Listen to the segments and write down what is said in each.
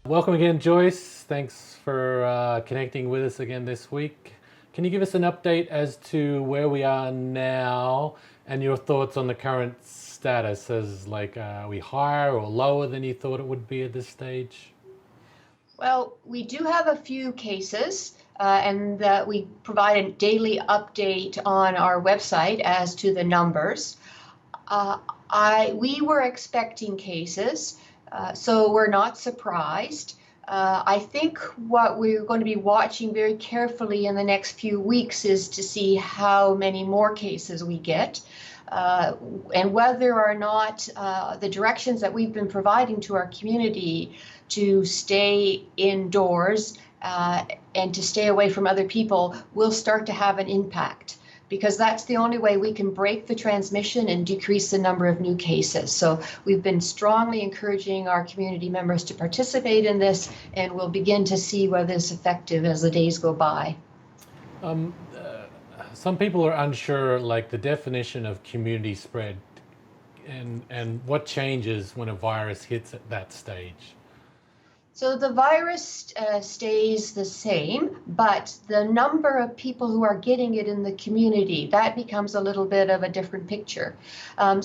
Welcome again, Joyce. Thanks for connecting with us again this week. Can you give us an update as to where we are now and your thoughts on the current status? As are we higher or lower than you thought it would be at this stage? Well, we do have a few cases, and we provide a daily update on our website as to the numbers. We were expecting cases, so we're not surprised. I think what we're going to be watching very carefully in the next few weeks is to see how many more cases we get. And whether or not the directions that we've been providing to our community to stay indoors and to stay away from other people will start to have an impact, because that's the only way we can break the transmission and decrease the number of new cases. So we've been strongly encouraging our community members to participate in this, and we'll begin to see whether it's effective as the days go by. Some people are unsure, the definition of community spread and what changes when a virus hits at that stage. So the virus stays the same, but the number of people who are getting it in the community, that becomes a little bit of a different picture. When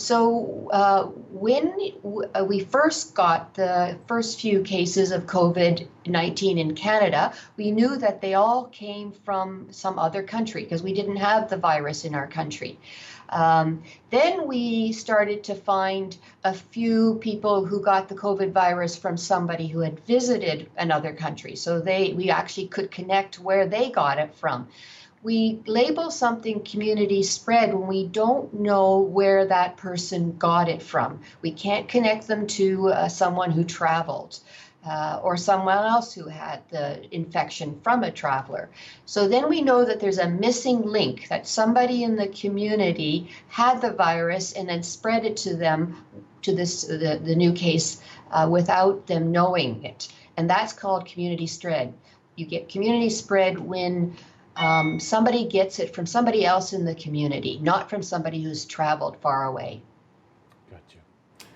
we first got the first few cases of COVID-19 in Canada, we knew that they all came from some other country because we didn't have the virus in our country. Then we started to find a few people who got the COVID virus from somebody who had visited another country. So we actually could connect where they got it from. We label something community spread when we don't know where that person got it from. We can't connect them to someone who traveled. Or someone else who had the infection from a traveler. So then we know that there's a missing link, that somebody in the community had the virus and then spread it to them, to the new case, without them knowing it. And that's called community spread. You get community spread when somebody gets it from somebody else in the community, not from somebody who's traveled far away.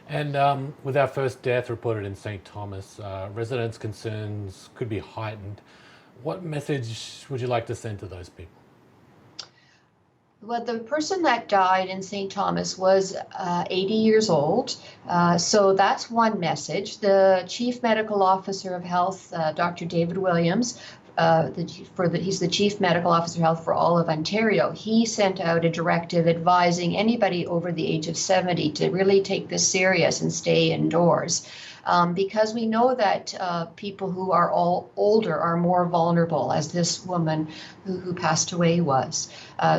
And with our first death reported in St. Thomas, residents' concerns could be heightened. What message would you like to send to those people? Well, the person that died in St. Thomas was 80 years old, so that's one message. The Chief Medical Officer of Health, Dr. David Williams, he's the Chief Medical Officer of Health for all of Ontario. He sent out a directive advising anybody over the age of 70 to really take this serious and stay indoors. Because we know that people who are all older are more vulnerable, as this woman who passed away was.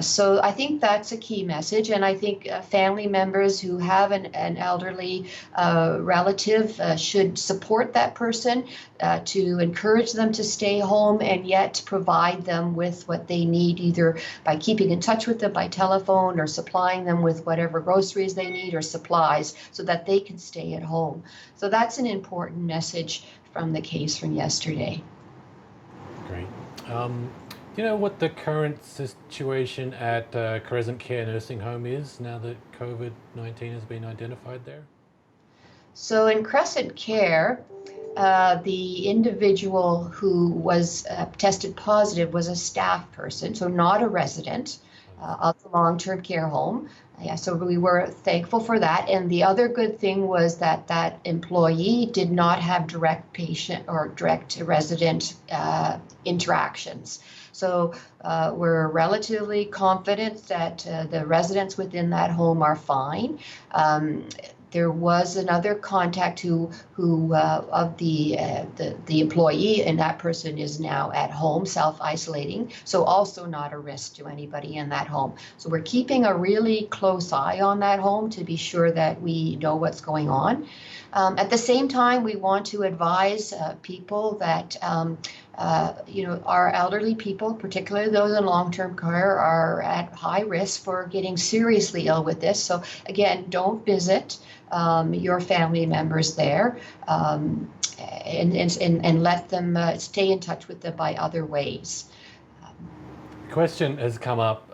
So I think that's a key message, and I think family members who have an elderly relative should support that person to encourage them to stay home and yet provide them with what they need, either by keeping in touch with them by telephone or supplying them with whatever groceries they need or supplies so that they can stay at home. So that's an important message from the case from yesterday. Great. Do you know what the current situation at Crescent Care nursing home is now that COVID-19 has been identified there? So in Crescent Care, the individual who was tested positive was a staff person, so not a resident of the long-term care home. So we were thankful for that. And the other good thing was that that employee did not have direct patient or direct resident interactions. So we're relatively confident that the residents within that home are fine. There was another contact who of the employee, and that person is now at home self-isolating, so also not a risk to anybody in that home. So we're keeping a really close eye on that home to be sure that we know what's going on. At the same time, we want to advise people that our elderly people, particularly those in long-term care, are at high risk for getting seriously ill with this. So again, don't visit your family members there, and let them stay in touch with them by other ways. Question has come up,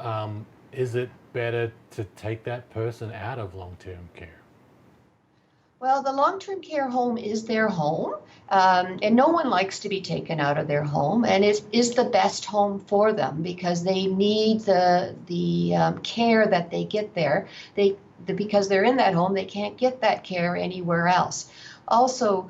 is it better to take that person out of long-term care? Well, the long-term care home is their home, and no one likes to be taken out of their home, and it is the best home for them because they need the care that they get there. Because they're in that home, they can't get that care anywhere else. Also,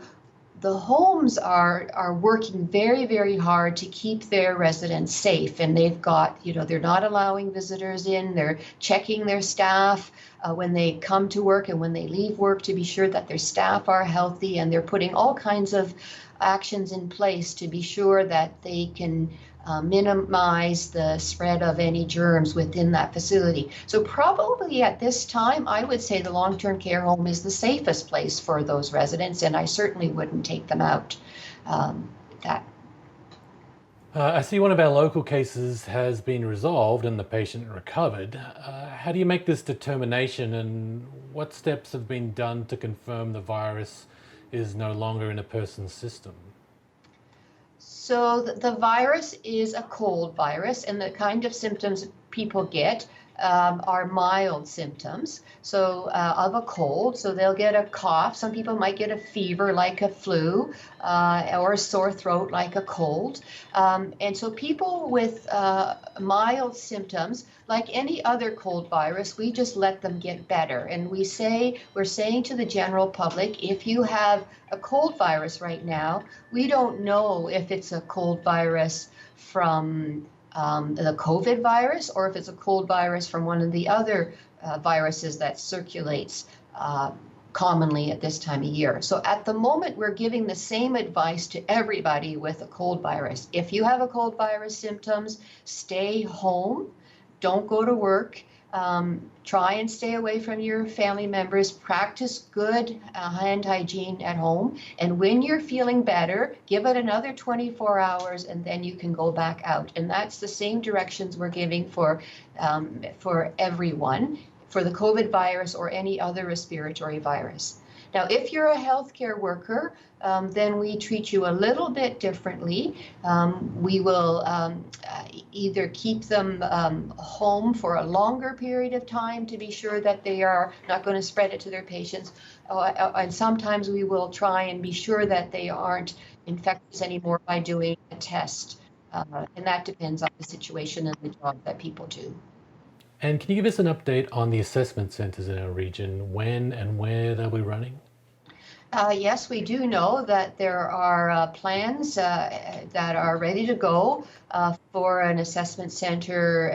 the homes are working very, very hard to keep their residents safe, and they've got, they're not allowing visitors in. They're checking their staff when they come to work and when they leave work to be sure that their staff are healthy, and they're putting all kinds of actions in place to be sure that they can minimize the spread of any germs within that facility. So probably at this time, I would say the long-term care home is the safest place for those residents, and I certainly wouldn't take them out. That I see one of our local cases has been resolved and the patient recovered. How do you make this determination, and what steps have been done to confirm the virus is no longer in a person's system? So the virus is a cold virus, and the kind of symptoms people get are mild symptoms. So of a cold, so they'll get a cough. Some people might get a fever like a flu, or a sore throat like a cold. And so people with mild symptoms, like any other cold virus, we just let them get better. And we're saying to the general public, if you have a cold virus right now, we don't know if it's a cold virus from the COVID virus, or if it's a cold virus from one of the other viruses that circulates commonly at this time of year. So at the moment, we're giving the same advice to everybody with a cold virus. If you have a cold virus symptoms, stay home, don't go to work. Try and stay away from your family members. Practice good hand hygiene at home. And when you're feeling better, give it another 24 hours, and then you can go back out. And that's the same directions we're giving for everyone, for the COVID virus or any other respiratory virus. Now, if you're a healthcare worker, then we treat you a little bit differently. We will either keep them home for a longer period of time to be sure that they are not going to spread it to their patients. And sometimes we will try and be sure that they aren't infectious anymore by doing a test. And that depends on the situation and the job that people do. And can you give us an update on the assessment centers in our region, when and where they'll be running? Yes, we do know that there are plans that are ready to go for an assessment center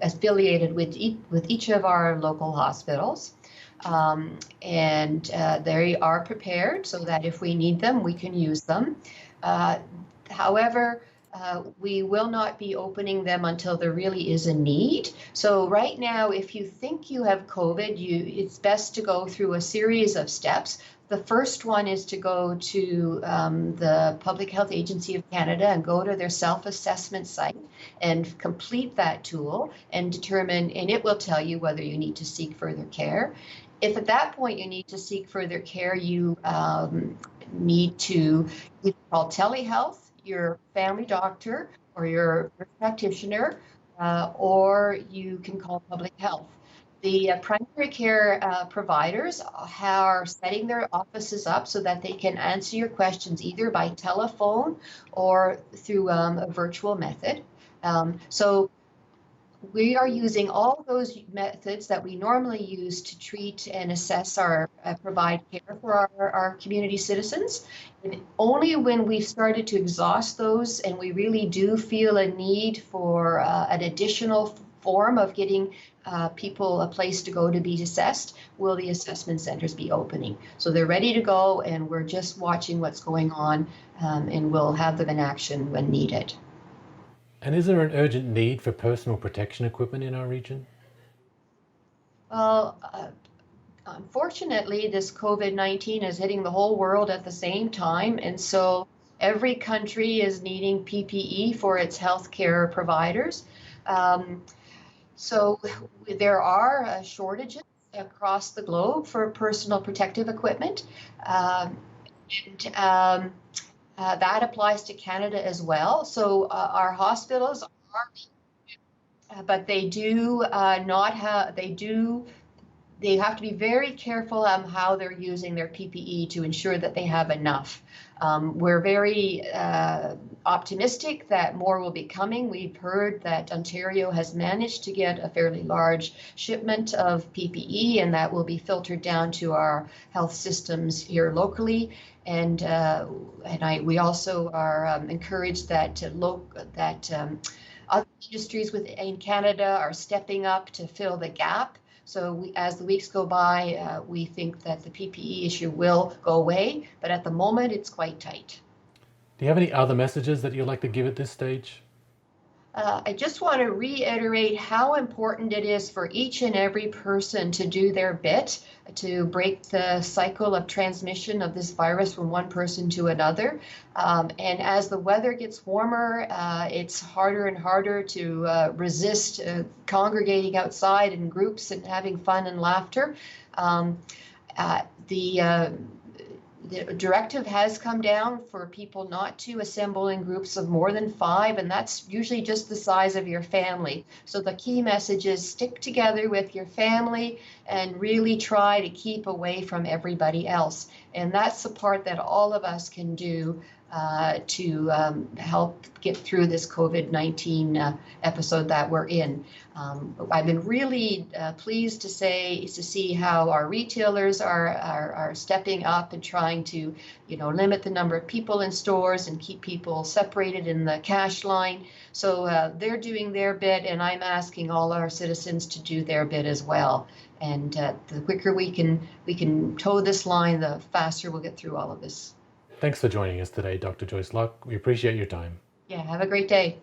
affiliated with each of our local hospitals. And they are prepared so that if we need them, we can use them. However, we will not be opening them until there really is a need. So right now, if you think you have COVID, it's best to go through a series of steps. The first one is to go to the Public Health Agency of Canada and go to their self-assessment site and complete that tool and determine, and it will tell you whether you need to seek further care. If at that point you need to seek further care, you need to either call telehealth, your family doctor, or your practitioner, or you can call public health. The primary care providers are setting their offices up so that they can answer your questions either by telephone or through a virtual method. So we are using all those methods that we normally use to treat and assess our provide care for our community citizens. And only when we've started to exhaust those and we really do feel a need for an additional form of getting people a place to go to be assessed, will the assessment centers be opening. So they're ready to go, and we're just watching what's going on, and we'll have them in action when needed. And is there an urgent need for personal protection equipment in our region? Well, unfortunately, this COVID-19 is hitting the whole world at the same time, and so every country is needing PPE for its healthcare providers. So there are shortages across the globe for personal protective equipment, and that applies to Canada as well. So our hospitals are, but they do not have, they do they have to be very careful on how they're using their PPE to ensure that they have enough. We're very optimistic that more will be coming. We've heard that Ontario has managed to get a fairly large shipment of PPE, and that will be filtered down to our health systems here locally. And we also are encouraged that other industries within Canada are stepping up to fill the gap. So as the weeks go by, we think that the PPE issue will go away, but at the moment it's quite tight. Do you have any other messages that you'd like to give at this stage? I just want to reiterate how important it is for each and every person to do their bit to break the cycle of transmission of this virus from one person to another. And as the weather gets warmer, it's harder and harder to resist congregating outside in groups and having fun and laughter. The directive has come down for people not to assemble in groups of more than 5, and that's usually just the size of your family. So the key message is stick together with your family and really try to keep away from everybody else. And that's the part that all of us can do to help get through this COVID-19 episode that we're in. I've been really pleased to see how our retailers are stepping up and trying to, limit the number of people in stores and keep people separated in the cash line. So they're doing their bit, and I'm asking all our citizens to do their bit as well. And the quicker we can toe this line, the faster we'll get through all of this. Thanks for joining us today, Dr. Joyce Locke. We appreciate your time. Yeah, have a great day.